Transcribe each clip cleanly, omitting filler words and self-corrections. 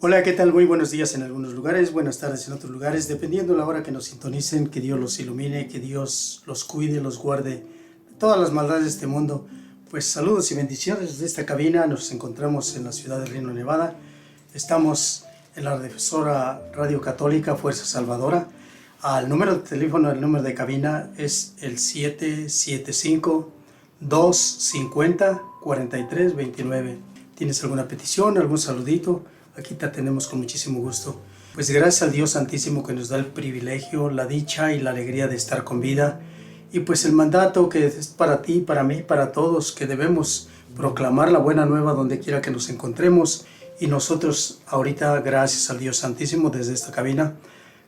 Hola, ¿qué tal? Muy buenos días en algunos lugares, buenas tardes en otros lugares, dependiendo de la hora que nos sintonicen. Que Dios los ilumine, que Dios los cuide, los guarde de todas las maldades de este mundo. Pues saludos y bendiciones desde esta cabina. Nos encontramos en la ciudad de Reno, Nevada. Estamos en la difusora Radio Católica Fuerza Salvadora. El número de teléfono, el número de cabina es el 775-250-4329. ¿Tienes alguna petición, algún saludito? Aquí te atendemos con muchísimo gusto. Pues gracias al Dios Santísimo que nos da el privilegio, la dicha y la alegría de estar con vida. Y pues el mandato que es para ti, para mí, para todos, que debemos proclamar la buena nueva donde quiera que nos encontremos. Y nosotros ahorita, gracias al Dios Santísimo, desde esta cabina,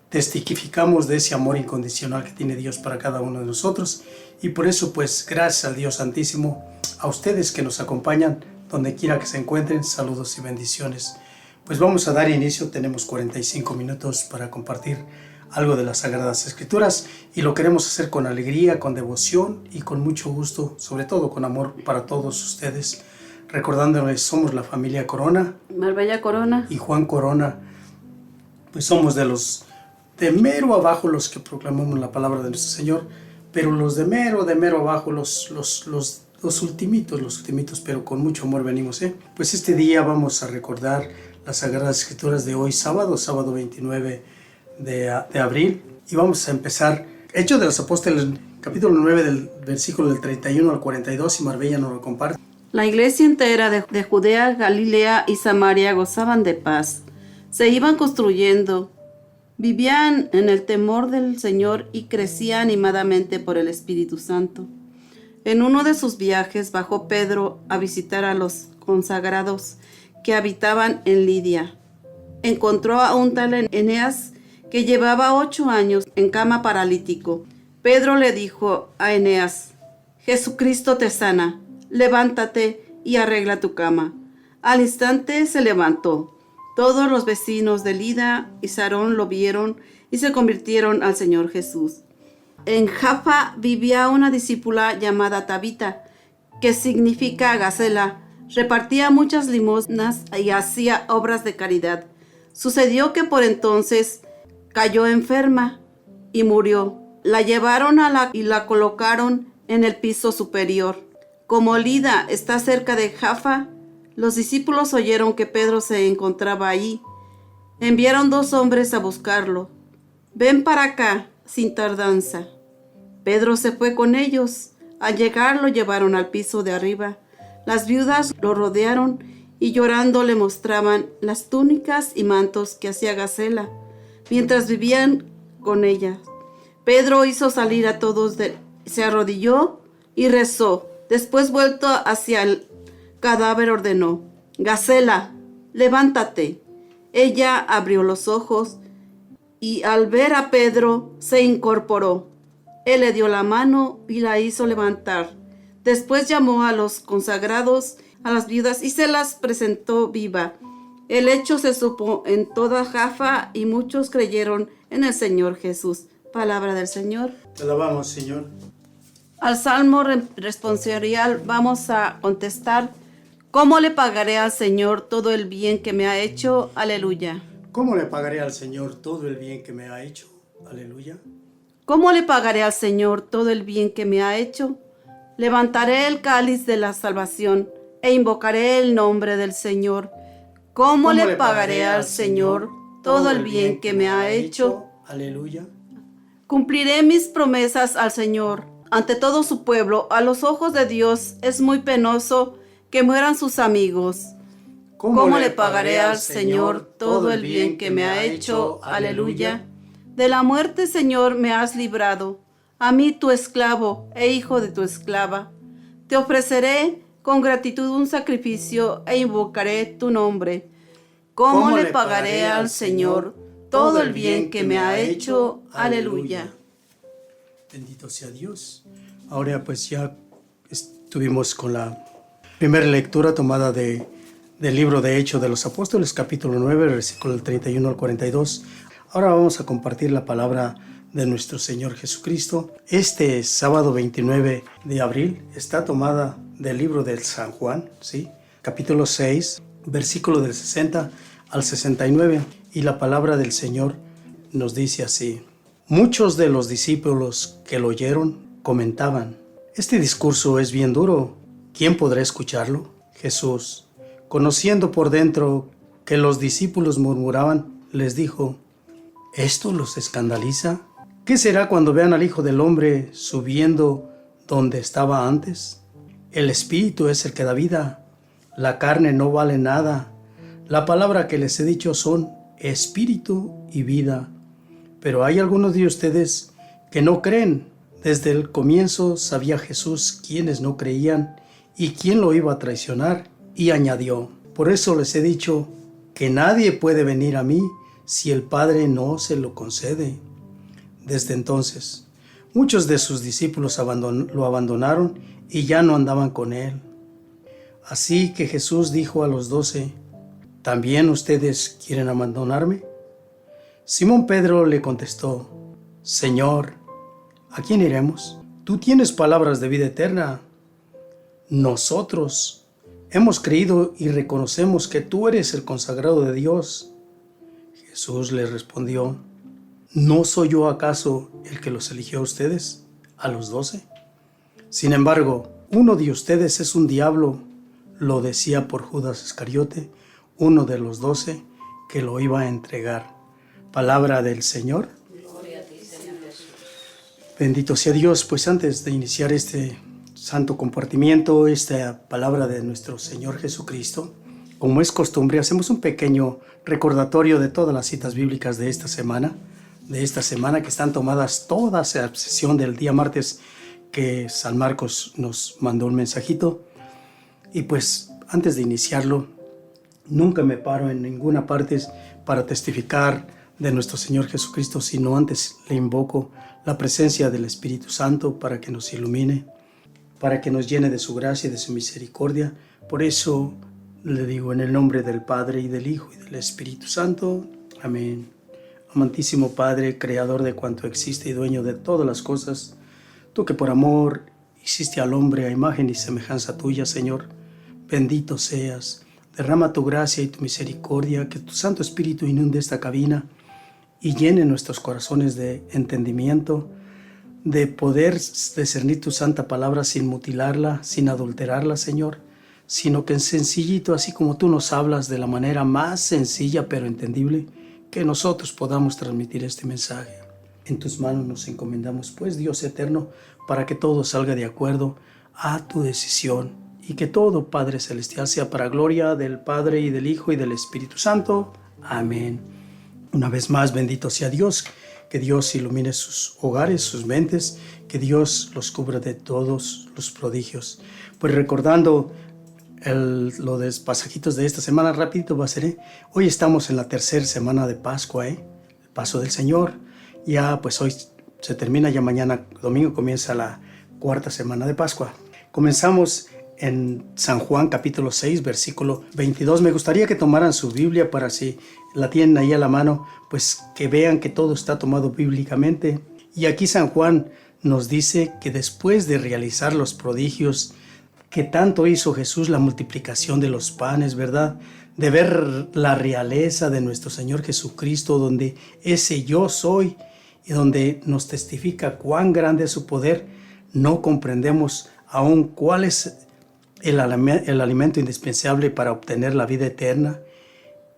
testificamos de ese amor incondicional que tiene Dios para cada uno de nosotros. Y por eso, pues, gracias al Dios Santísimo, a ustedes que nos acompañan, donde quiera que se encuentren, saludos y bendiciones. Pues vamos a dar inicio, tenemos 45 minutos para compartir algo de las Sagradas Escrituras y lo queremos hacer con alegría, con devoción y con mucho gusto, sobre todo con amor para todos ustedes, recordándoles, somos la familia Corona, Marbella Corona y Juan Corona. Pues somos de mero abajo los que proclamamos la palabra de nuestro Señor, pero los de mero abajo, los ultimitos, pero con mucho amor venimos. Pues este día vamos a recordar las Sagradas Escrituras de hoy, sábado 29 de abril, y vamos a empezar Hechos de los Apóstoles, capítulo 9, del versículo del 31 al 42, y Marbella nos lo comparte. La iglesia entera de Judea, Galilea y Samaria gozaban de paz. Se iban construyendo, vivían en el temor del Señor y crecían animadamente por el Espíritu Santo. En uno de sus viajes bajó Pedro a visitar a los consagrados que habitaban en Lidia. Encontró a un tal Eneas que llevaba 8 años en cama paralítico. Pedro le dijo a Eneas: Jesucristo te sana, levántate y arregla tu cama. Al instante se levantó. Todos los vecinos de Lida y Sarón lo vieron y se convirtieron al Señor Jesús. En Jaffa vivía una discípula llamada Tabita, que significa Gacela. Repartía muchas limosnas y hacía obras de caridad. Sucedió que por entonces cayó enferma y murió. La llevaron y la colocaron en el piso superior. Como Lida está cerca de Jaffa, los discípulos oyeron que Pedro se encontraba allí. Enviaron 2 hombres a buscarlo. Ven para acá, sin tardanza. Pedro se fue con ellos. Al llegar lo llevaron al piso de arriba. Las viudas lo rodearon y llorando le mostraban las túnicas y mantos que hacía Gacela, mientras vivían con ella. Pedro hizo salir a todos, se arrodilló y rezó. Después, vuelto hacia el cadáver, ordenó: Gacela, levántate. Ella abrió los ojos y al ver a Pedro se incorporó. Él le dio la mano y la hizo levantar. Después llamó a los consagrados, a las viudas, y se las presentó viva. El hecho se supo en toda Jaffa y muchos creyeron en el Señor Jesús. Palabra del Señor. Te alabamos, Señor. Al salmo responsorial vamos a contestar: ¿cómo le pagaré al Señor todo el bien que me ha hecho? Aleluya. ¿Cómo le pagaré al Señor todo el bien que me ha hecho? Aleluya. ¿Cómo le pagaré al Señor todo el bien que me ha hecho? Levantaré el cáliz de la salvación e invocaré el nombre del Señor. ¿Cómo le pagaré al Señor todo el bien que me ha hecho? Aleluya. Cumpliré mis promesas al Señor ante todo su pueblo. A los ojos de Dios es muy penoso que mueran sus amigos. ¿Cómo le pagaré al Señor todo el bien que me ha hecho? Aleluya. De la muerte, Señor, me has librado. A mí, tu esclavo e hijo de tu esclava. Te ofreceré con gratitud un sacrificio e invocaré tu nombre. ¿Cómo le pagaré al Señor todo el bien que me ha hecho? Aleluya. Bendito sea Dios. Ahora pues ya estuvimos con la primera lectura tomada del libro de Hechos de los Apóstoles, capítulo 9, versículo del 31 al 42. Ahora vamos a compartir la palabra de nuestro Señor Jesucristo. Este sábado 29 de abril está tomada del libro del San Juan, ¿sí? Capítulo 6, versículo del 60 al 69, y la palabra del Señor nos dice así: muchos de los discípulos que lo oyeron comentaban: este discurso es bien duro, ¿quién podrá escucharlo? Jesús, conociendo por dentro que los discípulos murmuraban, les dijo: ¿esto los escandaliza? ¿Qué será cuando vean al Hijo del Hombre subiendo donde estaba antes? El Espíritu es el que da vida, la carne no vale nada. La palabra que les he dicho son Espíritu y vida. Pero hay algunos de ustedes que no creen. Desde el comienzo sabía Jesús quiénes no creían y quién lo iba a traicionar, y añadió: por eso les he dicho que nadie puede venir a mí si el Padre no se lo concede. Desde entonces, muchos de sus discípulos lo abandonaron y ya no andaban con él. Así que Jesús dijo a los 12: ¿también ustedes quieren abandonarme? Simón Pedro le contestó: Señor, ¿a quién iremos? Tú tienes palabras de vida eterna. Nosotros hemos creído y reconocemos que tú eres el consagrado de Dios. Jesús le respondió: ¿no soy yo acaso el que los eligió a ustedes, a los 12? Sin embargo, uno de ustedes es un diablo. Lo decía por Judas Iscariote, uno de los 12 que lo iba a entregar. Palabra del Señor. Gloria a ti, Señor Jesús. Bendito sea Dios. Pues antes de iniciar este santo compartimiento, esta palabra de nuestro Señor Jesucristo, como es costumbre, hacemos un pequeño recordatorio de todas las citas bíblicas de esta semana que están tomadas toda esa sesión del día martes que San Marcos nos mandó un mensajito. Y pues antes de iniciarlo, nunca me paro en ninguna parte para testificar de nuestro Señor Jesucristo, sino antes le invoco la presencia del Espíritu Santo para que nos ilumine, para que nos llene de su gracia y de su misericordia. Por eso le digo, en el nombre del Padre, y del Hijo, y del Espíritu Santo. Amén. Amantísimo Padre, Creador de cuanto existe y dueño de todas las cosas, tú que por amor hiciste al hombre a imagen y semejanza tuya, Señor, bendito seas. Derrama tu gracia y tu misericordia, que tu Santo Espíritu inunde esta cabina y llene nuestros corazones de entendimiento, de poder discernir tu santa palabra sin mutilarla, sin adulterarla, Señor, sino que en sencillito, así como tú nos hablas de la manera más sencilla pero entendible, que nosotros podamos transmitir este mensaje. En tus manos nos encomendamos, pues, Dios eterno, para que todo salga de acuerdo a tu decisión y que todo, Padre Celestial, sea para gloria del Padre y del Hijo y del Espíritu Santo. Amén. Una vez más, bendito sea Dios, que Dios ilumine sus hogares, sus mentes, que Dios los cubra de todos los prodigios. Pues recordando lo de los pasajitos de esta semana, rapidito va a ser, hoy estamos en la tercera semana de Pascua, el paso del Señor. Ya pues hoy se termina, ya mañana domingo comienza la cuarta semana de Pascua. Comenzamos en San Juan capítulo 6 versículo 22. Me gustaría que tomaran su Biblia para, si la tienen ahí a la mano, pues que vean que todo está tomado bíblicamente. Y aquí San Juan nos dice que después de realizar los prodigios que tanto hizo Jesús, la multiplicación de los panes, ¿verdad?, de ver la realeza de nuestro Señor Jesucristo, donde ese yo soy y donde nos testifica cuán grande es su poder, no comprendemos aún cuál es el alimento indispensable para obtener la vida eterna,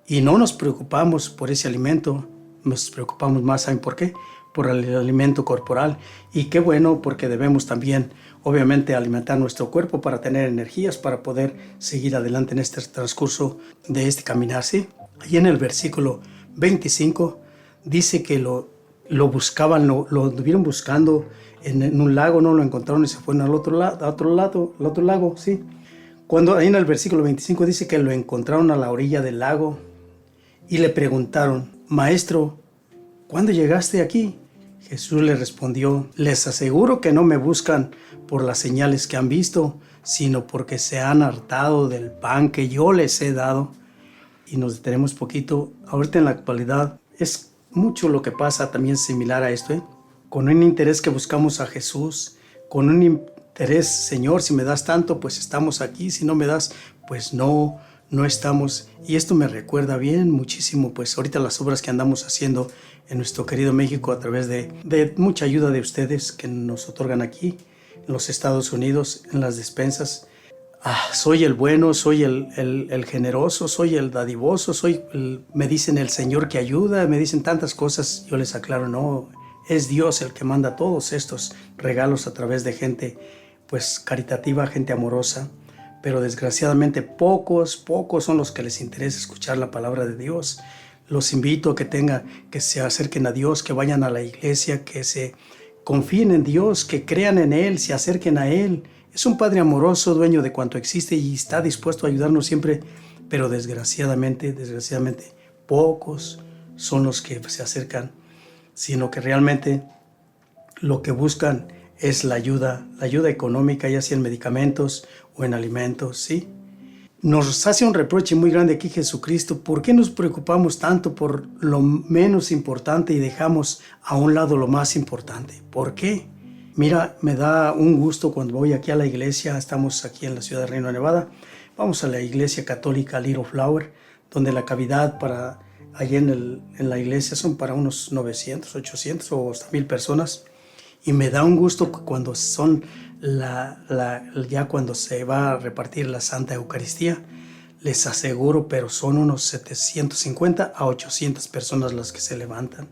y no nos preocupamos por ese alimento, nos preocupamos más, ¿saben por qué? Por el alimento corporal. Y qué bueno, porque debemos también, obviamente, alimentar nuestro cuerpo para tener energías, para poder seguir adelante en este transcurso de este caminar, ¿sí? Ahí en el versículo 25 dice que lo buscaban, lo estuvieron buscando en un lago, no lo encontraron y se fueron al otro lago, ¿sí? Cuando ahí en el versículo 25 dice que lo encontraron a la orilla del lago y le preguntaron: Maestro, ¿cuándo llegaste aquí? Jesús le respondió: les aseguro que no me buscan por las señales que han visto, sino porque se han hartado del pan que yo les he dado. Y nos detenemos poquito. Ahorita en la actualidad es mucho lo que pasa también similar a esto, con un interés que buscamos a Jesús, con un interés: Señor, si me das tanto, pues estamos aquí; si no me das, pues no no estamos, y esto me recuerda bien muchísimo, pues ahorita las obras que andamos haciendo en nuestro querido México a través de mucha ayuda de ustedes que nos otorgan aquí, en los Estados Unidos, en las despensas. Soy el bueno, soy el generoso, soy el dadivoso, me dicen el Señor que ayuda, me dicen tantas cosas. Yo les aclaro, no, es Dios el que manda todos estos regalos a través de gente pues caritativa, gente amorosa, pero desgraciadamente pocos son los que les interesa escuchar la palabra de Dios. Los invito a que se acerquen a Dios, que vayan a la iglesia, que se confíen en Dios, que crean en Él, se acerquen a Él. Es un Padre amoroso, dueño de cuanto existe y está dispuesto a ayudarnos siempre, pero desgraciadamente, pocos son los que se acercan, sino que realmente lo que buscan es la ayuda económica, ya sea en medicamentos o en alimentos, ¿sí? Nos hace un reproche muy grande aquí Jesucristo. ¿Por qué nos preocupamos tanto por lo menos importante y dejamos a un lado lo más importante? ¿Por qué? Mira, me da un gusto cuando voy aquí a la iglesia. Estamos aquí en la ciudad de Reno, Nevada. Vamos a la iglesia católica Little Flower, donde la cavidad allí en la iglesia son para unos 900, 800 o hasta 1000 personas. Y me da un gusto cuando son ya cuando se va a repartir la Santa Eucaristía, les aseguro, pero son unos 750 a 800 personas las que se levantan.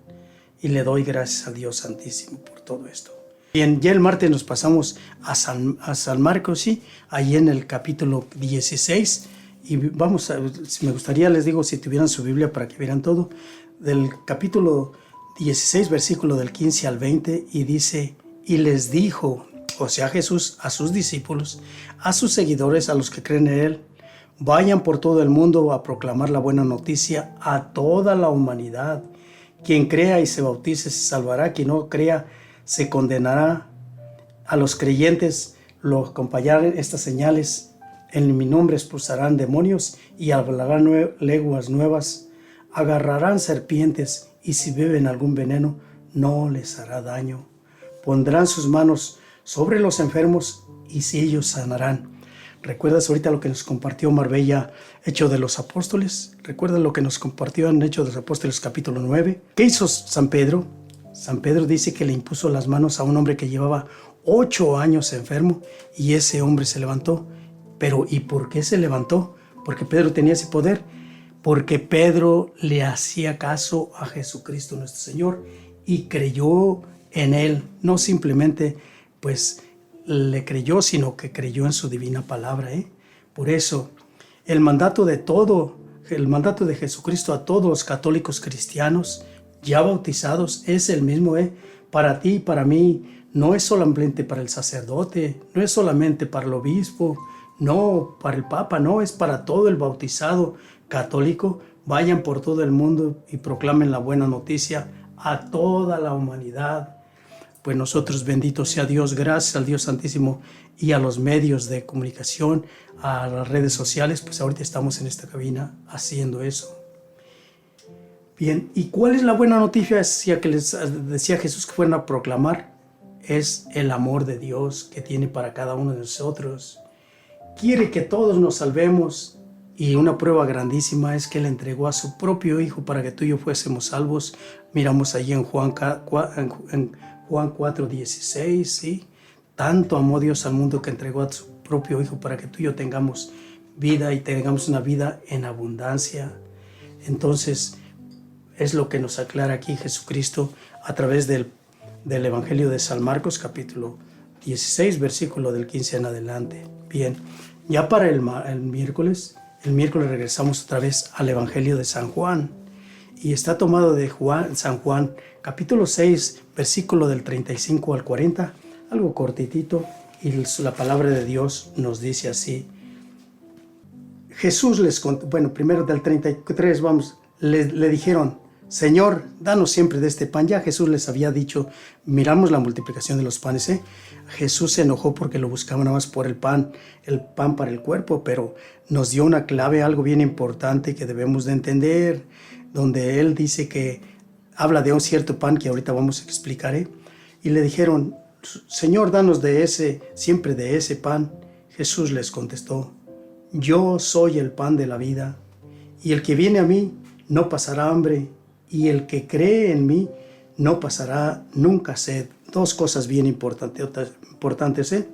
Y le doy gracias a Dios Santísimo por todo esto. Bien, ya el martes nos pasamos a San Marcos, sí, ahí en el capítulo 16. Y me gustaría, les digo, si tuvieran su Biblia para que vieran todo, del capítulo 16, versículo del 15 al 20, y dice, y les dijo, o sea Jesús, a sus discípulos, a sus seguidores, a los que creen en Él, vayan por todo el mundo a proclamar la buena noticia a toda la humanidad. Quien crea y se bautice se salvará, quien no crea se condenará. A los creyentes los acompañarán estas señales, en mi nombre expulsarán demonios y hablarán lenguas nuevas, agarrarán serpientes y si beben algún veneno no les hará daño. Pondrán sus manos sobre los enfermos y si ellos sanarán. ¿Recuerdas ahorita lo que nos compartió Marbella, Hechos de los Apóstoles? ¿Recuerdas lo que nos compartió en Hechos de los Apóstoles capítulo 9? ¿Qué hizo San Pedro? San Pedro dice que le impuso las manos a un hombre que llevaba 8 años enfermo y ese hombre se levantó. Pero ¿y por qué se levantó? Porque Pedro tenía ese poder. Porque Pedro le hacía caso a Jesucristo nuestro Señor y creyó en Él. No simplemente pues le creyó, sino que creyó en su divina palabra. Por eso el mandato de Jesucristo a todos los católicos cristianos ya bautizados es el mismo. Para ti y para mí no es solamente para el sacerdote, no es solamente para el obispo, no para el papa, no, es para todo el bautizado católico. Vayan por todo el mundo y proclamen la buena noticia a toda la humanidad. Pues nosotros, bendito sea Dios, gracias al Dios Santísimo y a los medios de comunicación, a las redes sociales, pues ahorita estamos en esta cabina haciendo eso. Bien, ¿y cuál es la buena noticia que les decía Jesús que fueran a proclamar? Es el amor de Dios que tiene para cada uno de nosotros. Quiere que todos nos salvemos. Y una prueba grandísima es que Él entregó a su propio Hijo para que tú y yo fuésemos salvos. Miramos allí en Juan 4:16, ¿sí? Tanto amó Dios al mundo que entregó a su propio Hijo para que tú y yo tengamos vida y tengamos una vida en abundancia. Entonces, es lo que nos aclara aquí Jesucristo a través del Evangelio de San Marcos, capítulo 16, versículo del 15 en adelante. Bien, ya para el miércoles regresamos otra vez al Evangelio de San Juan y está tomado de San Juan, capítulo 6, versículo del 35 al 40, algo cortitito, y la palabra de Dios nos dice así. Jesús les contó, primero del 33, le dijeron, Señor, danos siempre de este pan. Ya Jesús les había dicho, miramos la multiplicación de los panes. Jesús se enojó porque lo buscaban nada más por el pan para el cuerpo, pero nos dio una clave, algo bien importante que debemos de entender, donde Él dice que habla de un cierto pan que ahorita vamos a explicar. Y le dijeron, Señor, danos siempre de ese pan. Jesús les contestó, Yo soy el pan de la vida, y el que viene a mí no pasará hambre, y el que cree en mí no pasará nunca sed. Dos cosas bien importantes, ¿eh?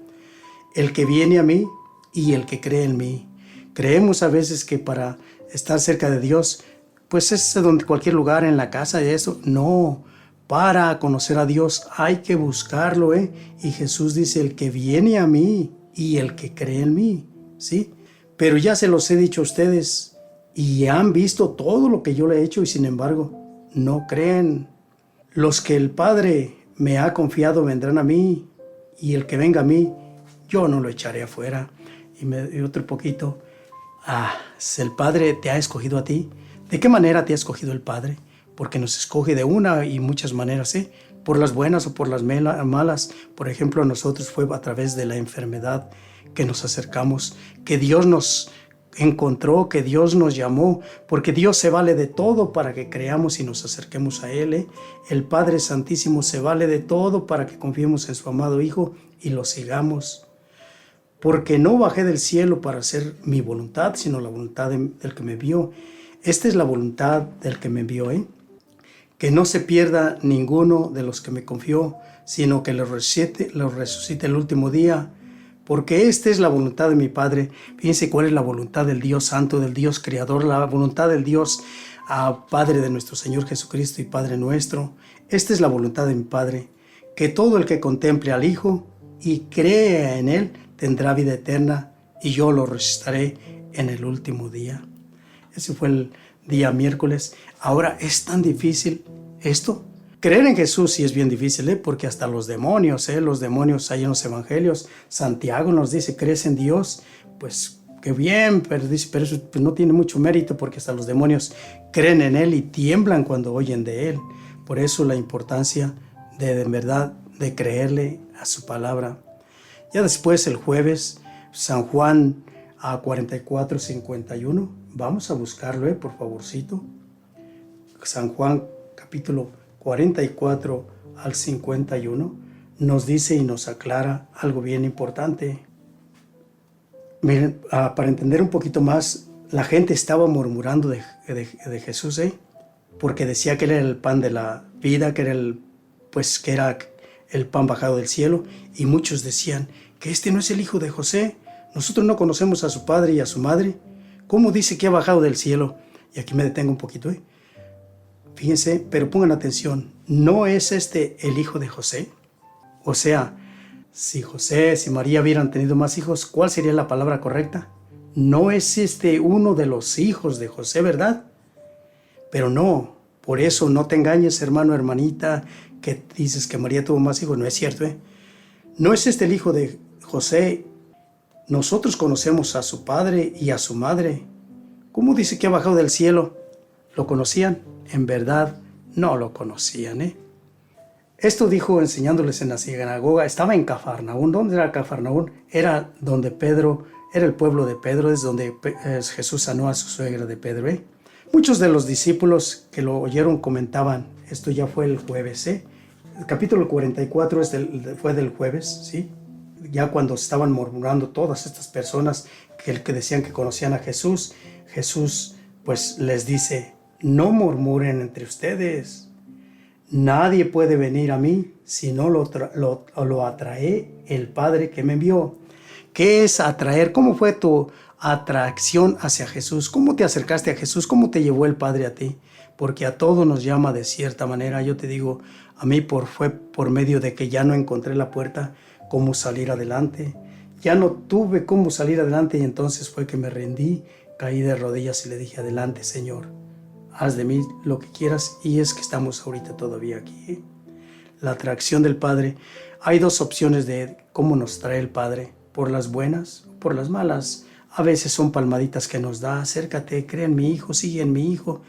El que viene a mí y el que cree en mí. Creemos a veces que para estar cerca de Dios, pues es donde cualquier lugar, en la casa y eso. No, para conocer a Dios hay que buscarlo, ¿eh? Y Jesús dice, el que viene a mí y el que cree en mí, ¿sí? Pero ya se los he dicho a ustedes y han visto todo lo que yo le he hecho y sin embargo no creen. Los que el Padre me ha confiado vendrán a mí, y el que venga a mí, yo no lo echaré afuera. Y otro poquito, si el Padre te ha escogido a ti, ¿de qué manera te ha escogido el Padre? Porque nos escoge de una y muchas maneras, ¿eh? Por las buenas o por las malas. Por ejemplo, a nosotros fue a través de la enfermedad que nos acercamos, que Dios nos encontró, que Dios nos llamó, porque Dios se vale de todo para que creamos y nos acerquemos a Él, ¿eh? El Padre Santísimo se vale de todo para que confiemos en su amado Hijo y lo sigamos. Porque no bajé del cielo para hacer mi voluntad, sino la voluntad del que me envió. Esta es la voluntad del que me envió, ¿eh? Que no se pierda ninguno de los que me confió, sino que lo resucite el último día. Porque esta es la voluntad de mi Padre. Fíjense cuál es la voluntad del Dios Santo, del Dios Creador, la voluntad del Dios Padre de nuestro Señor Jesucristo y Padre nuestro. Esta es la voluntad de mi Padre, que todo el que contemple al Hijo y crea en Él tendrá vida eterna, y yo lo resucitaré en el último día. Ese fue el día miércoles. Ahora, ¿es tan difícil esto? Creer en Jesús sí es bien difícil, porque hasta los demonios hay en los evangelios. Santiago nos dice, ¿crees en Dios? Pues qué bien, pero eso pues no tiene mucho mérito, porque hasta los demonios creen en Él y tiemblan cuando oyen de Él. Por eso la importancia de verdad de creerle a su palabra. Ya después, el jueves, San Juan 44:51. Vamos a buscarlo, por favorcito. San Juan capítulo 44 al 51 nos dice y nos aclara algo bien importante. Miren, para entender un poquito más, la gente estaba murmurando de Jesús, porque decía que él era el pan de la vida, que era el pan bajado del cielo, y muchos decían que este no es el hijo de José. Nosotros no conocemos a su padre y a su madre. ¿Cómo dice que ha bajado del cielo? Y aquí me detengo un poquito, Fíjense, pero pongan atención, ¿no es este el hijo de José? O sea, si María hubieran tenido más hijos, ¿cuál sería la palabra correcta? No es este uno de los hijos de José, ¿verdad? Pero no, por eso no te engañes, hermano, hermanita, que dices que María tuvo más hijos. No es cierto, No es este el hijo de José. Nosotros conocemos a su padre y a su madre. ¿Cómo dice que ha bajado del cielo? ¿Lo conocían? En verdad, no lo conocían, Esto dijo enseñándoles en la sinagoga. Estaba en Cafarnaún. ¿Dónde era Cafarnaún? Era donde Pedro, era el pueblo de Pedro, es donde Jesús sanó a su suegra de Pedro, Muchos de los discípulos que lo oyeron comentaban, esto ya fue el jueves, El capítulo 44 fue del jueves, ¿sí? Ya cuando estaban murmurando todas estas personas que decían que conocían a Jesús, Jesús pues les dice, no murmuren entre ustedes. Nadie puede venir a mí si no lo atrae el Padre que me envió. ¿Qué es atraer? ¿Cómo fue tu atracción hacia Jesús? ¿Cómo te acercaste a Jesús? ¿Cómo te llevó el Padre a ti? Porque a todos nos llama de cierta manera. Yo te digo, a mí fue por medio de que ya no encontré la puerta, cómo salir adelante. Ya no tuve cómo salir adelante, y entonces fue que me rendí, caí de rodillas y le dije, adelante, Señor, haz de mí lo que quieras. Y es que estamos ahorita todavía aquí. La atracción del Padre. Hay dos opciones de cómo nos trae el Padre, por las buenas o por las malas. A veces son palmaditas que nos da, acércate, cree en mi hijo, sigue en mi hijo,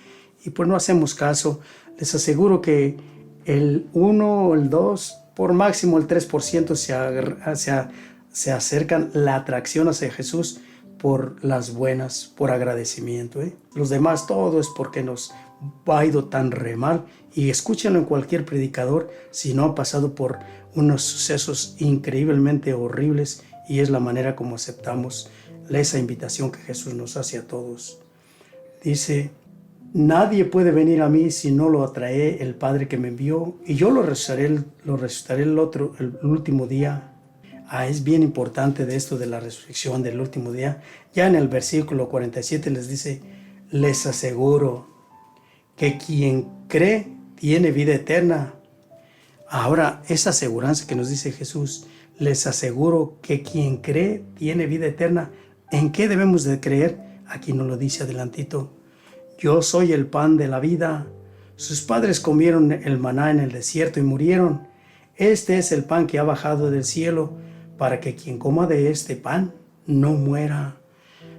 y pues no hacemos caso. Les aseguro que el 1 o el 2, por máximo el 3% se acercan la atracción hacia Jesús por las buenas, por agradecimiento. Los demás todo es porque nos ha ido tan re mal. Y escúchenlo en cualquier predicador si no ha pasado por unos sucesos increíblemente horribles y es la manera como aceptamos esa invitación que Jesús nos hace a todos. Dice, nadie puede venir a mí si no lo atrae el Padre que me envió, y yo lo resucitaré el último día. Es bien importante de esto de la resurrección del último día. Ya en el versículo 47 les dice, les aseguro que quien cree tiene vida eterna. Ahora, esa aseguranza que nos dice Jesús, les aseguro que quien cree tiene vida eterna. ¿En qué debemos de creer? Aquí nos lo dice adelantito. Yo soy el pan de la vida. Sus padres comieron el maná en el desierto y murieron. Este es el pan que ha bajado del cielo, para que quien coma de este pan no muera.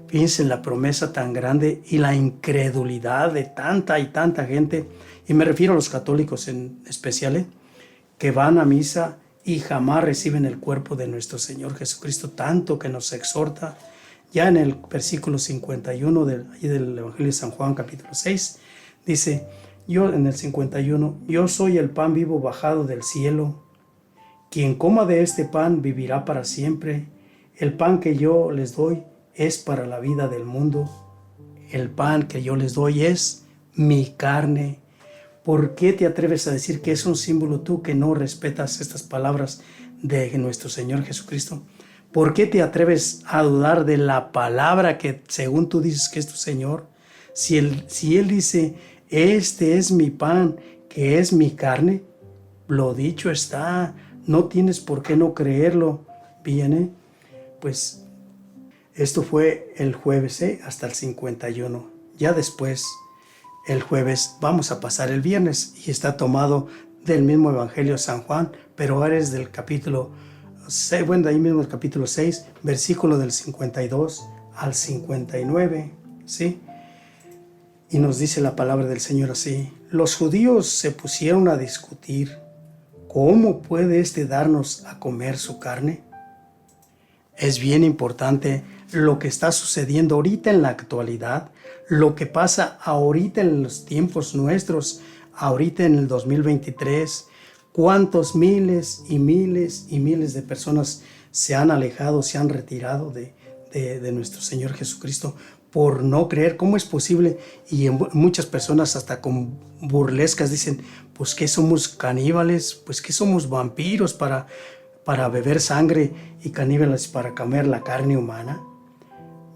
Fíjense en la promesa tan grande y la incredulidad de tanta y tanta gente, y me refiero a los católicos en especial, que van a misa y jamás reciben el cuerpo de nuestro Señor Jesucristo, tanto que nos exhorta. Ya en el versículo 51 del Evangelio de San Juan, capítulo 6, dice, en el 51, yo soy el pan vivo bajado del cielo. Quien coma de este pan vivirá para siempre. El pan que yo les doy es para la vida del mundo. El pan que yo les doy es mi carne. ¿Por qué te atreves a decir que es un símbolo tú que no respetas estas palabras de nuestro Señor Jesucristo? ¿Por qué te atreves a dudar de la palabra que según tú dices que es tu Señor? Si Él dice, este es mi pan, que es mi carne, lo dicho está, no tienes por qué no creerlo. Bien, pues esto fue el jueves, hasta el 51. Ya después, el jueves, vamos a pasar el viernes y está tomado del mismo Evangelio de San Juan, pero ahora es del capítulo 6, bueno, de ahí mismo el capítulo 6, versículo del 52 al 59, ¿sí? Y nos dice la palabra del Señor así, los judíos se pusieron a discutir, ¿cómo puede éste darnos a comer su carne? Es bien importante lo que está sucediendo ahorita en la actualidad, lo que pasa ahorita en los tiempos nuestros, ahorita en el 2023, cuántos miles y miles y miles de personas se han alejado, se han retirado de nuestro Señor Jesucristo por no creer. ¿Cómo es posible? Y muchas personas hasta con burlescas dicen, pues ¿qué somos caníbales? Pues ¿qué somos vampiros para beber sangre y caníbales para comer la carne humana?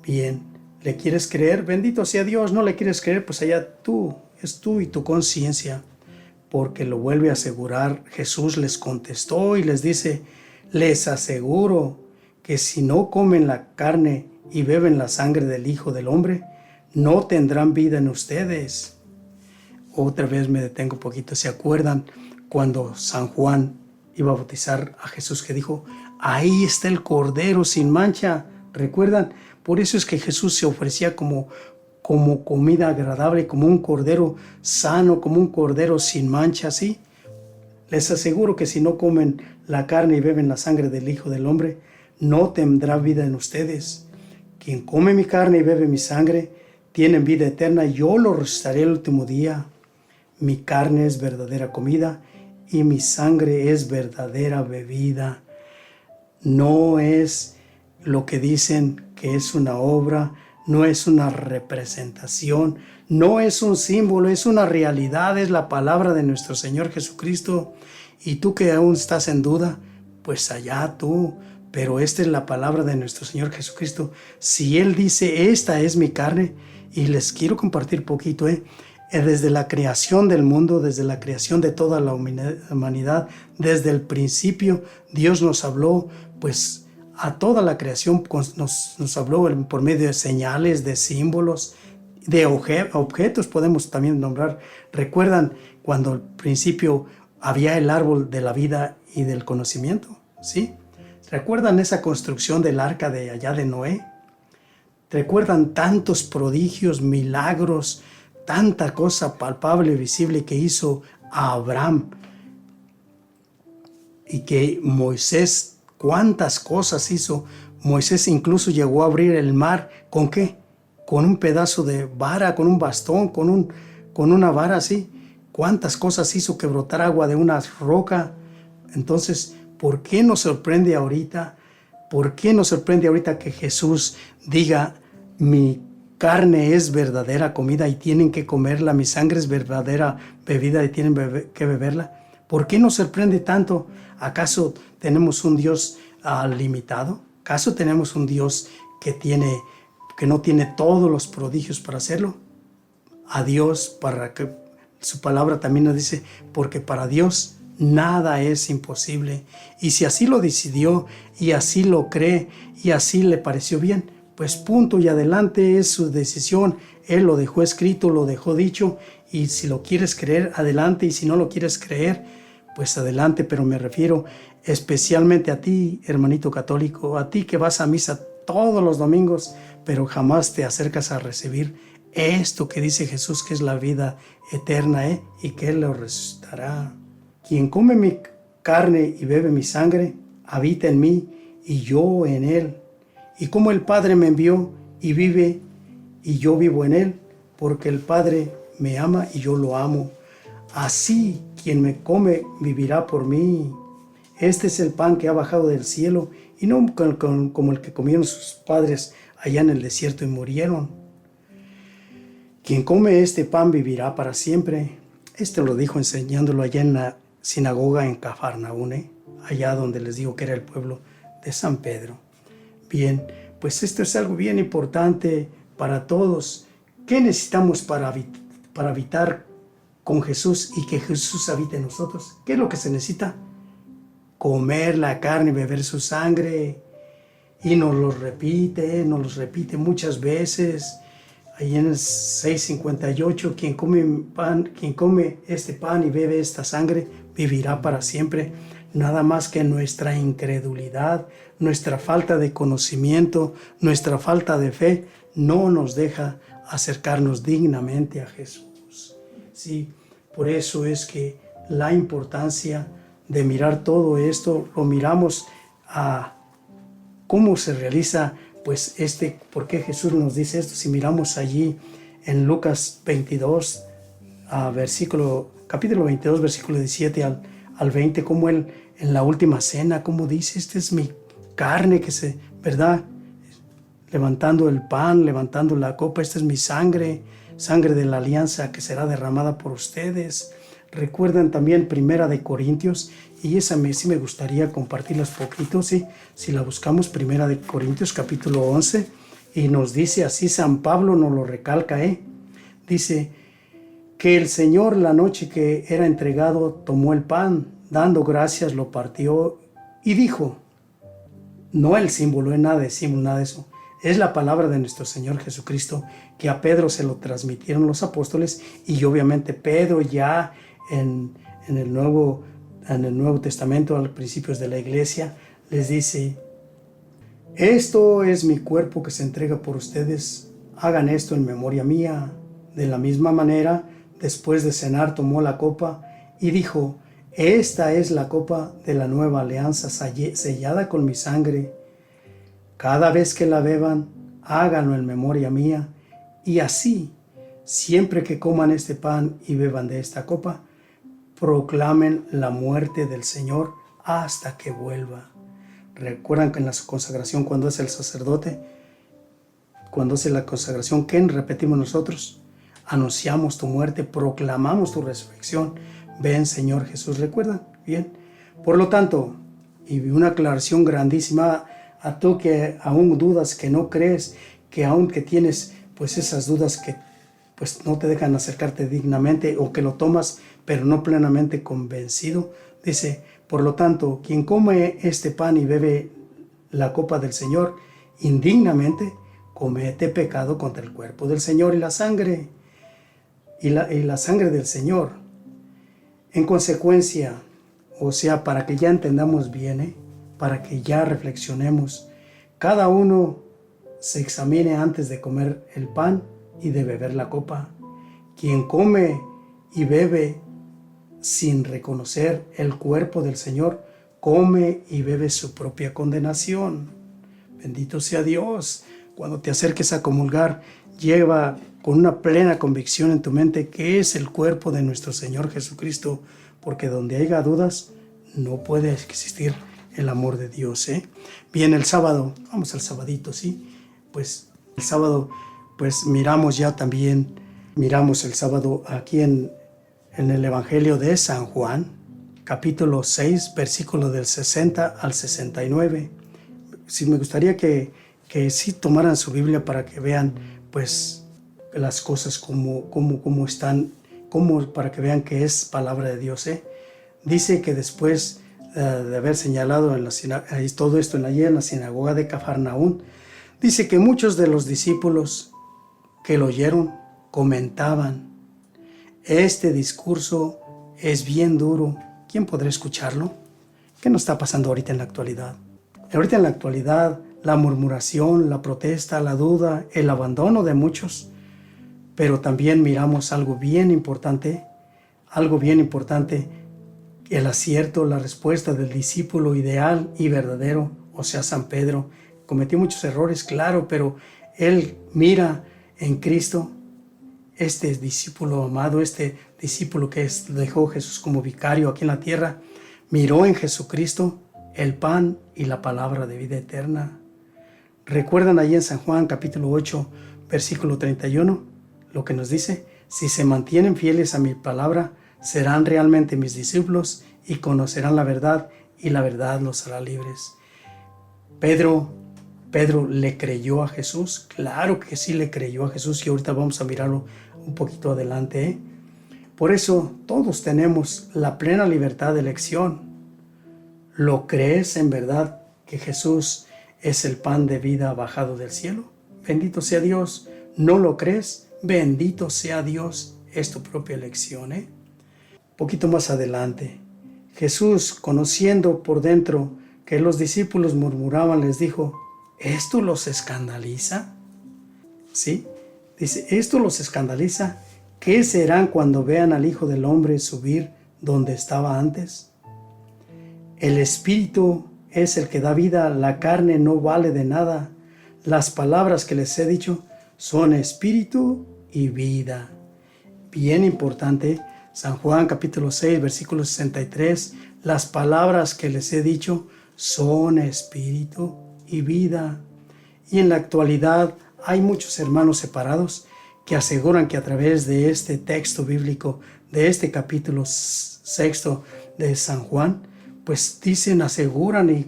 Bien, ¿le quieres creer? Bendito sea Dios. ¿No le quieres creer? Pues allá es tú y tu conciencia. Porque lo vuelve a asegurar. Jesús les contestó y les dice, les aseguro que si no comen la carne y beben la sangre del Hijo del Hombre, no tendrán vida en ustedes. Otra vez me detengo un poquito. ¿Se acuerdan cuando San Juan iba a bautizar a Jesús, que dijo, ahí está el Cordero sin mancha? ¿Recuerdan? Por eso es que Jesús se ofrecía como comida agradable, como un cordero sano, como un cordero sin mancha, ¿sí? Les aseguro que si no comen la carne y beben la sangre del Hijo del Hombre, no tendrá vida en ustedes. Quien come mi carne y bebe mi sangre, tiene vida eterna, y yo lo resucitaré el último día. Mi carne es verdadera comida y mi sangre es verdadera bebida. No es lo que dicen que es una obra, no es una representación, no es un símbolo, es una realidad, es la palabra de nuestro Señor Jesucristo. Y tú que aún estás en duda, pues allá tú, pero esta es la palabra de nuestro Señor Jesucristo. Si Él dice, esta es mi carne, y les quiero compartir poquito, desde la creación del mundo, desde la creación de toda la humanidad, desde el principio, Dios nos habló, pues, a toda la creación nos habló por medio de señales, de símbolos, de objetos podemos también nombrar. ¿Recuerdan cuando al principio había el árbol de la vida y del conocimiento? ¿Sí? ¿Recuerdan esa construcción del arca de allá de Noé? ¿Recuerdan tantos prodigios, milagros, tanta cosa palpable, visible que hizo a Abraham? Y que Moisés, cuántas cosas hizo. Moisés incluso llegó a abrir el mar. ¿Con qué? Con un pedazo de vara, con un bastón, con una vara así. Cuántas cosas hizo que brotara agua de una roca. Entonces, ¿por qué nos sorprende ahorita ¿Por qué nos sorprende ahorita que Jesús diga, mi carne es verdadera comida y tienen que comerla, mi sangre es verdadera bebida y tienen que beberla? ¿Por qué nos sorprende tanto? ¿Acaso tenemos un Dios limitado? ¿Acaso tenemos un Dios que no tiene todos los prodigios para hacerlo? A Dios, para que su palabra también nos dice, porque para Dios nada es imposible. Y si así lo decidió y así lo cree y así le pareció bien, pues punto y adelante, es su decisión. Él lo dejó escrito, lo dejó dicho, y si lo quieres creer, adelante, y si no lo quieres creer, pues adelante. Pero me refiero especialmente a ti, hermanito católico, a ti que vas a misa todos los domingos, pero jamás te acercas a recibir esto que dice Jesús, que es la vida eterna, y que Él lo resucitará. Quien come mi carne y bebe mi sangre, habita en mí y yo en él. Y como el Padre me envió y vive, y yo vivo en él, porque el Padre me ama y yo lo amo. Así quien me come vivirá por mí. Este es el pan que ha bajado del cielo, y no como el que comieron sus padres allá en el desierto y murieron. Quien come este pan vivirá para siempre. Este lo dijo enseñándolo allá en la sinagoga en Cafarnaúm, allá donde les digo que era el pueblo de San Pedro. Bien, pues esto es algo bien importante para todos. ¿Qué necesitamos para habitar con Jesús y que Jesús habite en nosotros? ¿Qué es lo que se necesita? Comer la carne y beber su sangre. Y nos lo repite muchas veces. Ahí en el 6:58, quien come este pan y bebe esta sangre, vivirá para siempre. Nada más que nuestra incredulidad, nuestra falta de conocimiento, nuestra falta de fe, no nos deja acercarnos dignamente a Jesús. Sí, por eso es que la importancia de mirar todo esto, lo miramos a cómo se realiza, pues ¿por qué Jesús nos dice esto? Si miramos allí en Lucas 22, capítulo 22, versículo 17 al 20, como Él en la última cena, como dice, esta es mi carne ¿verdad? Levantando el pan, levantando la copa, esta es mi sangre de la alianza que será derramada por ustedes. Recuerdan también Primera de Corintios, y esa sí me gustaría compartirlas poquito, ¿sí? Si la buscamos, Primera de Corintios, capítulo 11, y nos dice así, San Pablo nos lo recalca, dice que el Señor, la noche que era entregado, tomó el pan, dando gracias, lo partió y dijo, no el símbolo, es nada de símbolo, nada de eso, es la palabra de nuestro Señor Jesucristo, que a Pedro se lo transmitieron los apóstoles, y obviamente Pedro ya en el Nuevo Testamento, a los principios de la iglesia, les dice, esto es mi cuerpo que se entrega por ustedes, hagan esto en memoria mía. De la misma manera, después de cenar, tomó la copa y dijo, esta es la copa de la nueva alianza sellada con mi sangre. Cada vez que la beban, háganlo en memoria mía, y así, siempre que coman este pan y beban de esta copa, proclamen la muerte del Señor hasta que vuelva. Recuerdan que en la consagración, cuando es el sacerdote, cuando hace la consagración, ¿qué repetimos nosotros? Anunciamos tu muerte, proclamamos tu resurrección. Ven, Señor Jesús, ¿recuerdan? Bien. Por lo tanto, y una aclaración grandísima a tú que aún dudas, que no crees, que aún que tienes pues esas dudas que pues no te dejan acercarte dignamente, o que lo tomas pero no plenamente convencido, dice, por lo tanto, quien come este pan y bebe la copa del Señor indignamente, comete pecado contra el cuerpo del Señor y la sangre del Señor. En consecuencia, o sea, para que ya entendamos bien, para que ya reflexionemos, cada uno se examine antes de comer el pan y de beber la copa. Quien come y bebe sin reconocer el cuerpo del Señor, come y bebe su propia condenación. Bendito sea Dios. Cuando te acerques a comulgar, lleva con una plena convicción en tu mente que es el cuerpo de nuestro Señor Jesucristo, porque donde haya dudas, no puede existir el amor de Dios. Bien, el sábado, vamos al sabadito, ¿sí? Pues el sábado, pues miramos el sábado aquí en el Evangelio de San Juan, capítulo 6, versículo del 60 al 69. Sí, me gustaría que sí tomaran su Biblia para que vean, pues, las cosas como están, para que vean que es palabra de Dios. Dice que después de haber señalado todo esto allí en la sinagoga de Cafarnaún, dice que muchos de los discípulos que lo oyeron comentaban: este discurso es bien duro, ¿quién podrá escucharlo? ¿Qué nos está pasando ahorita en la actualidad? Ahorita en la actualidad, la murmuración, la protesta, la duda, el abandono de muchos, pero también miramos algo bien importante, el acierto, la respuesta del discípulo ideal y verdadero, o sea, San Pedro. Cometió muchos errores, claro, pero él mira en Cristo este discípulo amado, este discípulo que dejó Jesús como vicario aquí en la tierra, miró en Jesucristo el pan y la palabra de vida eterna. ¿Recuerdan allí en San Juan capítulo 8, versículo 31, lo que nos dice? Si se mantienen fieles a mi palabra, serán realmente mis discípulos y conocerán la verdad, y la verdad los hará libres. Pedro le creyó a Jesús. Claro que sí le creyó a Jesús, y ahorita vamos a mirarlo un poquito adelante. Por eso todos tenemos la plena libertad de elección. ¿Lo crees en verdad que Jesús es el pan de vida bajado del cielo? Bendito sea Dios. ¿No lo crees? Bendito sea Dios. Es tu propia elección. Poquito más adelante, Jesús, conociendo por dentro que los discípulos murmuraban, les dijo: ¿esto los escandaliza? ¿Sí? Dice, ¿esto los escandaliza? ¿Qué serán cuando vean al Hijo del Hombre subir donde estaba antes? El Espíritu es el que da vida, la carne no vale de nada. Las palabras que les he dicho son espíritu y vida. Bien importante, San Juan capítulo 6, versículo 63, las palabras que les he dicho son espíritu y vida. Y en la actualidad hay muchos hermanos separados que aseguran que a través de este texto bíblico, de este capítulo 6 de San Juan, pues aseguran y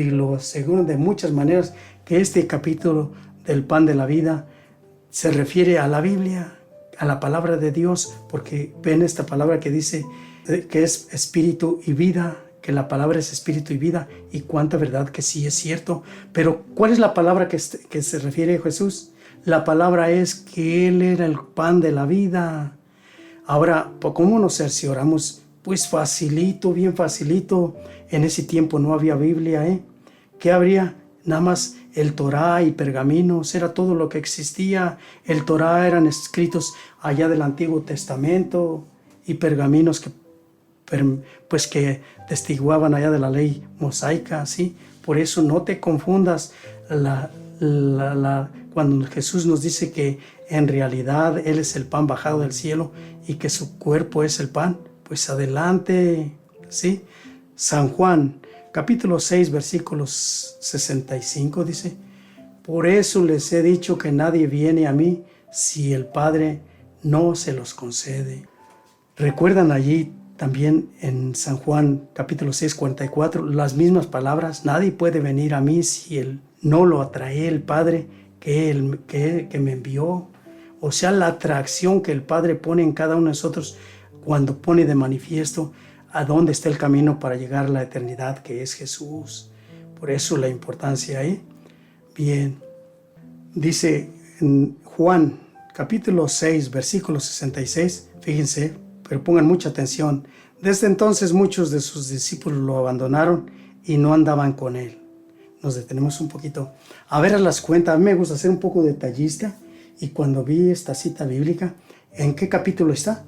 lo aseguran de muchas maneras que este capítulo del pan de la vida se refiere a la Biblia, a la palabra de Dios, porque ven esta palabra que dice que es espíritu y vida, que la palabra es espíritu y vida, y cuánta verdad que sí es cierto. Pero ¿cuál es la palabra que se refiere a Jesús? La palabra es que Él era el pan de la vida. Ahora, ¿cómo nos cercioramos? Pues facilito, bien facilito. En ese tiempo no había Biblia, ¿Qué habría? Nada más el Torá y pergaminos, era todo lo que existía. El Torá eran escritos allá del Antiguo Testamento, y pergaminos que testiguaban allá de la ley mosaica, ¿sí? Por eso no te confundas cuando Jesús nos dice que en realidad Él es el pan bajado del cielo y que su cuerpo es el pan. Pues adelante, ¿sí? San Juan capítulo 6, versículos 65 dice: por eso les he dicho que nadie viene a mí si el Padre no se los concede. ¿Recuerdan allí también en San Juan capítulo 6, 44 las mismas palabras? Nadie puede venir a mí si no lo atrae el Padre que me envió. O sea, la atracción que el Padre pone en cada uno de nosotros cuando pone de manifiesto a dónde está el camino para llegar a la eternidad, que es Jesús. Por eso la importancia ahí. Bien, dice en Juan capítulo 6, versículo 66, fíjense, pero pongan mucha atención. Desde entonces muchos de sus discípulos lo abandonaron y no andaban con él. Nos detenemos un poquito a ver a las cuentas. A mí me gusta ser un poco detallista, y cuando vi esta cita bíblica, ¿en qué capítulo está?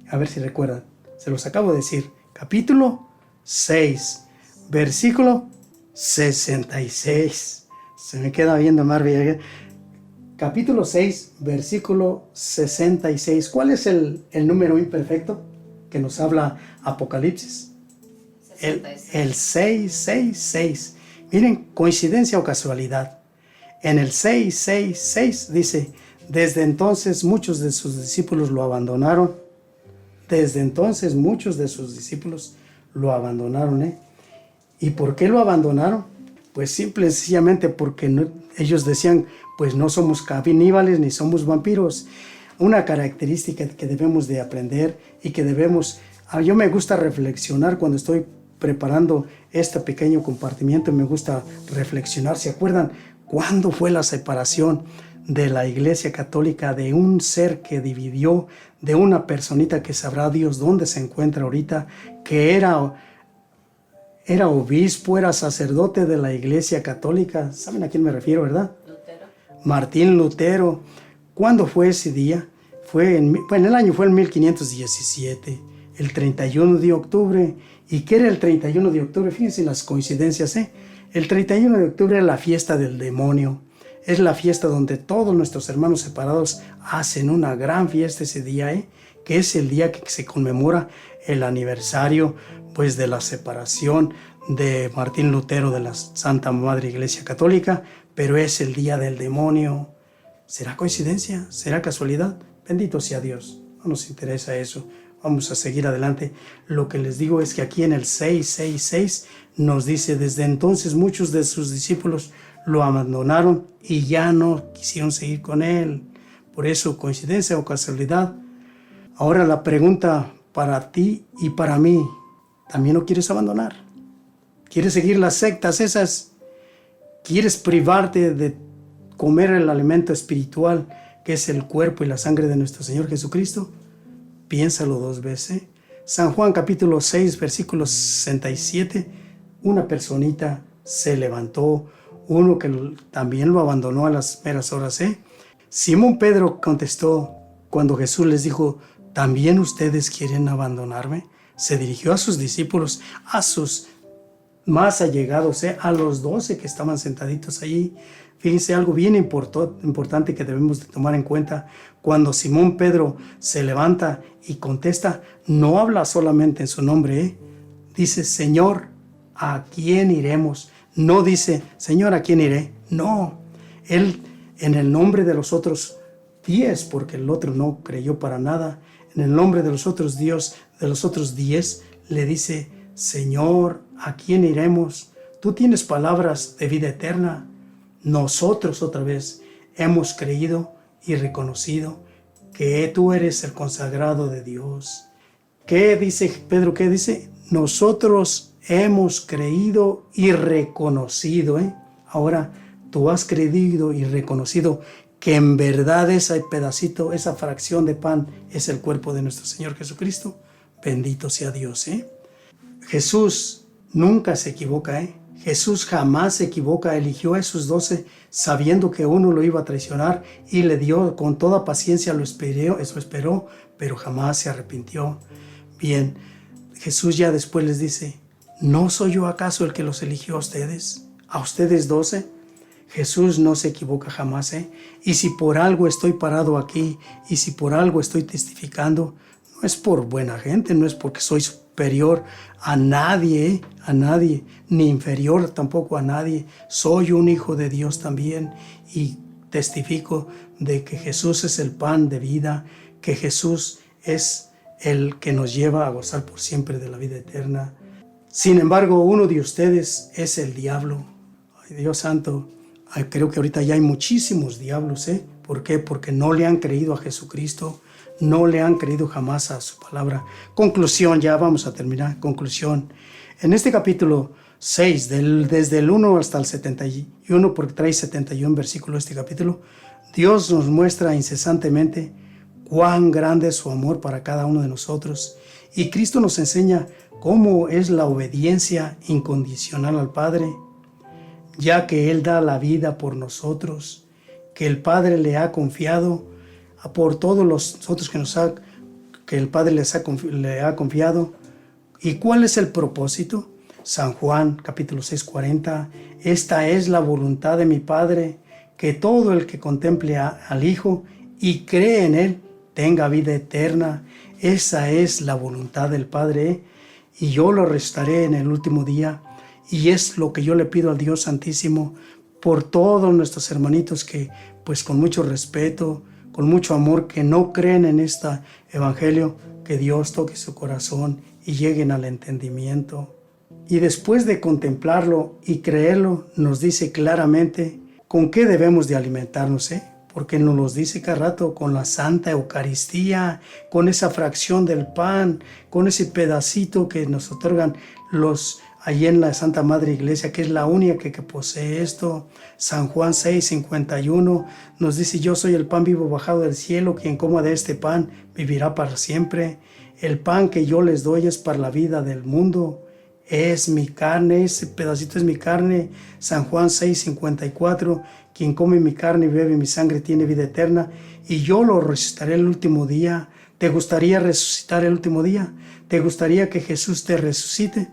A ver si recuerdan. Se los acabo de decir. Capítulo 6, versículo 66. Se me queda viendo Marvin. Capítulo 6, versículo 66. ¿Cuál es el número imperfecto que nos habla Apocalipsis? el 666. Miren, coincidencia o casualidad. En el 666 dice, desde entonces muchos de sus discípulos lo abandonaron. Desde entonces muchos de sus discípulos lo abandonaron. ¿Y por qué lo abandonaron? Pues simple y sencillamente porque ellos decían, pues no somos caníbales ni somos vampiros. Una característica que debemos de aprender y que yo me gusta reflexionar cuando estoy preparando este pequeño compartimiento, me gusta reflexionar. ¿Se acuerdan cuándo fue la separación de la Iglesia Católica, de un ser que dividió, de una personita que sabrá Dios dónde se encuentra ahorita, que era obispo, era sacerdote de la Iglesia Católica? ¿Saben a quién me refiero, verdad? Lutero. Martín Lutero. ¿Cuándo fue ese día? El año fue en 1517, el 31 de octubre. ¿Y qué era el 31 de octubre? Fíjense las coincidencias, El 31 de octubre es la fiesta del demonio. Es la fiesta donde todos nuestros hermanos separados hacen una gran fiesta ese día, que es el día que se conmemora el aniversario pues, de la separación de Martín Lutero de la Santa Madre Iglesia Católica, pero es el día del demonio. ¿Será coincidencia? ¿Será casualidad? Bendito sea Dios, no nos interesa eso. Vamos a seguir adelante. Lo que les digo es que aquí en el 666 nos dice, desde entonces muchos de sus discípulos lo abandonaron y ya no quisieron seguir con él. Por eso, coincidencia o casualidad. Ahora la pregunta para ti y para mí, ¿también lo quieres abandonar? ¿Quieres seguir las sectas esas? ¿Quieres privarte de comer el alimento espiritual que es el cuerpo y la sangre de nuestro Señor Jesucristo? Piénsalo dos veces. San Juan capítulo 6, versículo 67, una personita se levantó, uno que también lo abandonó a las meras horas. Simón Pedro contestó cuando Jesús les dijo, ¿también ustedes quieren abandonarme? Se dirigió a sus discípulos, a sus más allegados, a los 12 que estaban sentaditos allí. Fíjense algo bien importante que debemos de tomar en cuenta. Cuando Simón Pedro se levanta y contesta, no habla solamente en su nombre. Dice, Señor, ¿a quién iremos? No dice, Señor, ¿a quién iré? No, él en el nombre de los otros 10, porque el otro no creyó para nada, en el nombre de los otros 10, le dice, Señor, ¿a quién iremos? Tú tienes palabras de vida eterna. Nosotros otra vez hemos creído y reconocido que tú eres el consagrado de Dios. ¿Qué dice Pedro? ¿Qué dice? Nosotros hemos creído y reconocido. Ahora tú has creído y reconocido que en verdad ese pedacito, esa fracción de pan es el cuerpo de nuestro Señor Jesucristo. Bendito sea Dios. Jesús nunca se equivoca. Jesús jamás se equivoca, eligió a esos 12 sabiendo que uno lo iba a traicionar y le dio con toda paciencia, lo esperó, pero jamás se arrepintió. Bien, Jesús ya después les dice, ¿no soy yo acaso el que los eligió a ustedes 12? Jesús no se equivoca jamás, Y si por algo estoy parado aquí, y si por algo estoy testificando, no es por buena gente, no es porque soy superior a nadie, ni inferior tampoco a nadie. Soy un hijo de Dios también y testifico de que Jesús es el pan de vida, que Jesús es el que nos lleva a gozar por siempre de la vida eterna. Sin embargo, uno de ustedes es el diablo. Ay, Dios santo, creo que ahorita ya hay muchísimos diablos, ¿Por qué? Porque no le han creído a Jesucristo, no le han creído jamás a su palabra. Conclusión, ya vamos a terminar. Conclusión. En este capítulo 6, desde el 1 hasta el 71, porque trae 71 versículos este capítulo, Dios nos muestra incesantemente cuán grande es su amor para cada uno de nosotros. Y Cristo nos enseña cómo es la obediencia incondicional al Padre, ya que Él da la vida por nosotros, que el Padre le ha confiado por todos los otros que el Padre le ha confiado. ¿Y cuál es el propósito? San Juan, capítulo 6:40, esta es la voluntad de mi Padre, que todo el que contemple al Hijo y cree en Él tenga vida eterna. Esa es la voluntad del Padre. y yo lo resucitaré en el último día. Y es lo que yo le pido al Dios Santísimo por todos nuestros hermanitos que, pues con mucho respeto, con mucho amor, que no creen en este evangelio, que Dios toque su corazón y lleguen al entendimiento. Y después de contemplarlo y creerlo, nos dice claramente con qué debemos de alimentarnos, porque nos los dice cada rato, con la Santa Eucaristía, con esa fracción del pan, con ese pedacito que nos otorgan allí en la Santa Madre Iglesia, que es la única que posee esto. San Juan 6:51 nos dice: yo soy el pan vivo bajado del cielo, quien coma de este pan vivirá para siempre. El pan que yo les doy es para la vida del mundo. Es mi carne, ese pedacito es mi carne. San Juan 6:54, quien come mi carne y bebe mi sangre tiene vida eterna, y yo lo resucitaré el último día. ¿Te gustaría resucitar el último día? ¿Te gustaría que Jesús te resucite?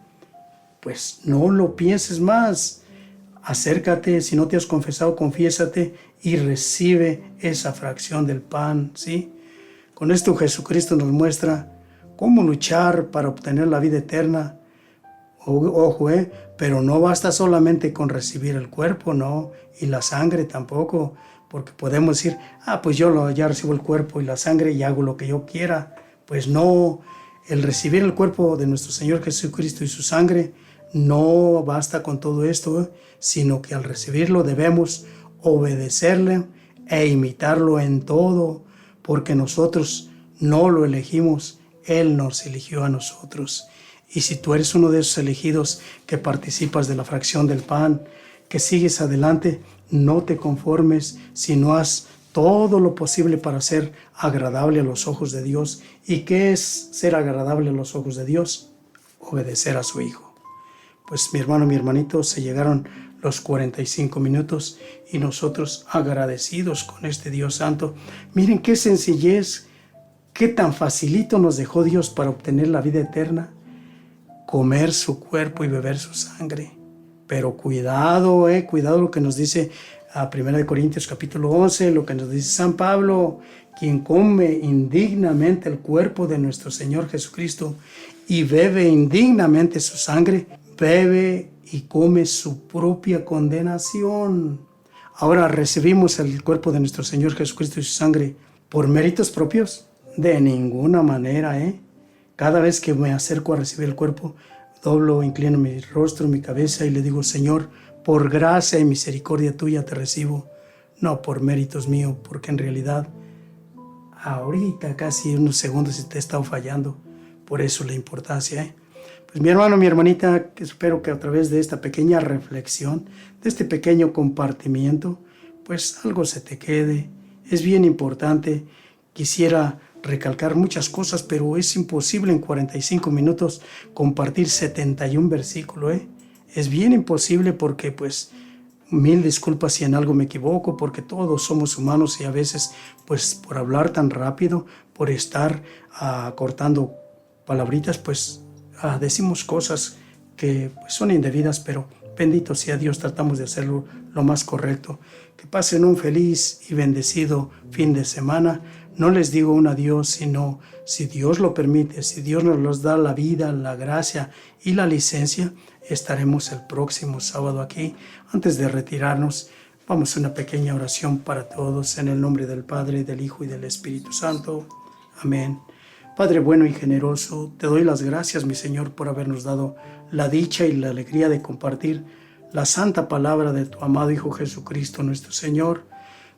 Pues no lo pienses más. Acércate, si no te has confesado, confiésate y recibe esa fracción del pan, ¿sí? Con esto Jesucristo nos muestra cómo luchar para obtener la vida eterna. Ojo, pero no basta solamente con recibir el cuerpo, no, y la sangre tampoco, porque podemos decir: pues yo ya recibo el cuerpo y la sangre y hago lo que yo quiera. Pues no, el recibir el cuerpo de nuestro Señor Jesucristo y su sangre no basta con todo esto, sino que al recibirlo debemos obedecerle e imitarlo en todo, porque nosotros no lo elegimos, Él nos eligió a nosotros. Y si tú eres uno de esos elegidos que participas de la fracción del pan, que sigues adelante, no te conformes, sino haz todo lo posible para ser agradable a los ojos de Dios. ¿Y qué es ser agradable a los ojos de Dios? Obedecer a su Hijo. Pues mi hermano, mi hermanito, se llegaron los 45 minutos y nosotros agradecidos con este Dios Santo. Miren qué sencillez, qué tan facilito nos dejó Dios para obtener la vida eterna. Comer su cuerpo y beber su sangre. Pero cuidado, cuidado lo que nos dice a 1 Corintios capítulo 11, lo que nos dice San Pablo: quien come indignamente el cuerpo de nuestro Señor Jesucristo y bebe indignamente su sangre, bebe y come su propia condenación. Ahora, ¿recibimos el cuerpo de nuestro Señor Jesucristo y su sangre por méritos propios? De ninguna manera, Cada vez que me acerco a recibir el cuerpo, doblo, inclino mi rostro, mi cabeza y le digo: Señor, por gracia y misericordia tuya te recibo, no por méritos míos, porque en realidad ahorita casi unos segundos te he estado fallando. Por eso la importancia, Pues mi hermano, mi hermanita, espero que a través de esta pequeña reflexión, de este pequeño compartimiento, pues algo se te quede. Es bien importante. Quisiera recalcar muchas cosas, pero es imposible en 45 minutos compartir 71 versículos, Es bien imposible porque, pues, mil disculpas si en algo me equivoco, porque todos somos humanos y a veces, pues, por hablar tan rápido, por estar cortando palabritas, pues, decimos cosas que pues, son indebidas, pero bendito sea Dios, tratamos de hacerlo lo más correcto. Que pasen un feliz y bendecido fin de semana. No les digo un adiós, sino, si Dios lo permite, si Dios nos da la vida, la gracia y la licencia, estaremos el próximo sábado aquí. Antes de retirarnos, vamos a una pequeña oración para todos, en el nombre del Padre, del Hijo y del Espíritu Santo. Amén. Padre bueno y generoso, te doy las gracias, mi Señor, por habernos dado la dicha y la alegría de compartir la santa palabra de tu amado Hijo Jesucristo, nuestro Señor.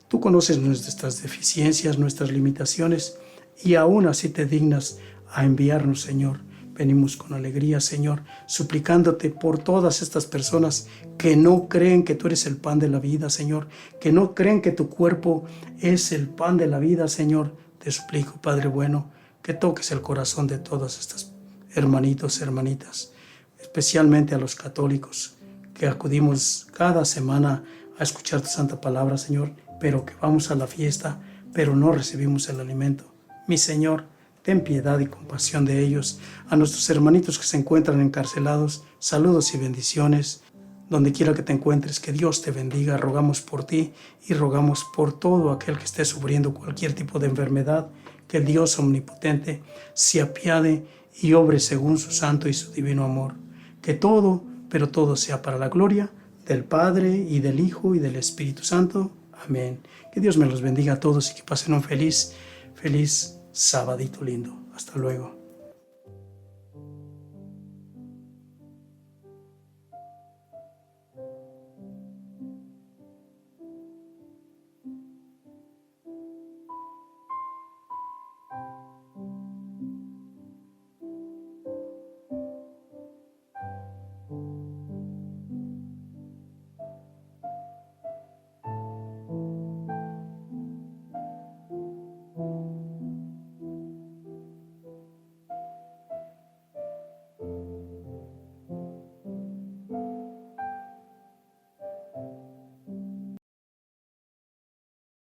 Tú conoces nuestras deficiencias, nuestras limitaciones, y aún así te dignas a enviarnos, Señor. Venimos con alegría, Señor, suplicándote por todas estas personas que no creen que tú eres el pan de la vida, Señor, que no creen que tu cuerpo es el pan de la vida, Señor. Te suplico, Padre bueno, que toques el corazón de todas estas hermanitos, hermanitas, especialmente a los católicos, que acudimos cada semana a escuchar tu santa palabra, Señor, pero que vamos a la fiesta, pero no recibimos el alimento. Mi Señor, ten piedad y compasión de ellos. A nuestros hermanitos que se encuentran encarcelados, saludos y bendiciones. Donde quiera que te encuentres, que Dios te bendiga. Rogamos por ti y rogamos por todo aquel que esté sufriendo cualquier tipo de enfermedad. Que el Dios omnipotente se apiade y obre según su santo y su divino amor. Que todo, pero todo sea para la gloria del Padre y del Hijo y del Espíritu Santo. Amén. Que Dios me los bendiga a todos y que pasen un feliz sabadito lindo. Hasta luego.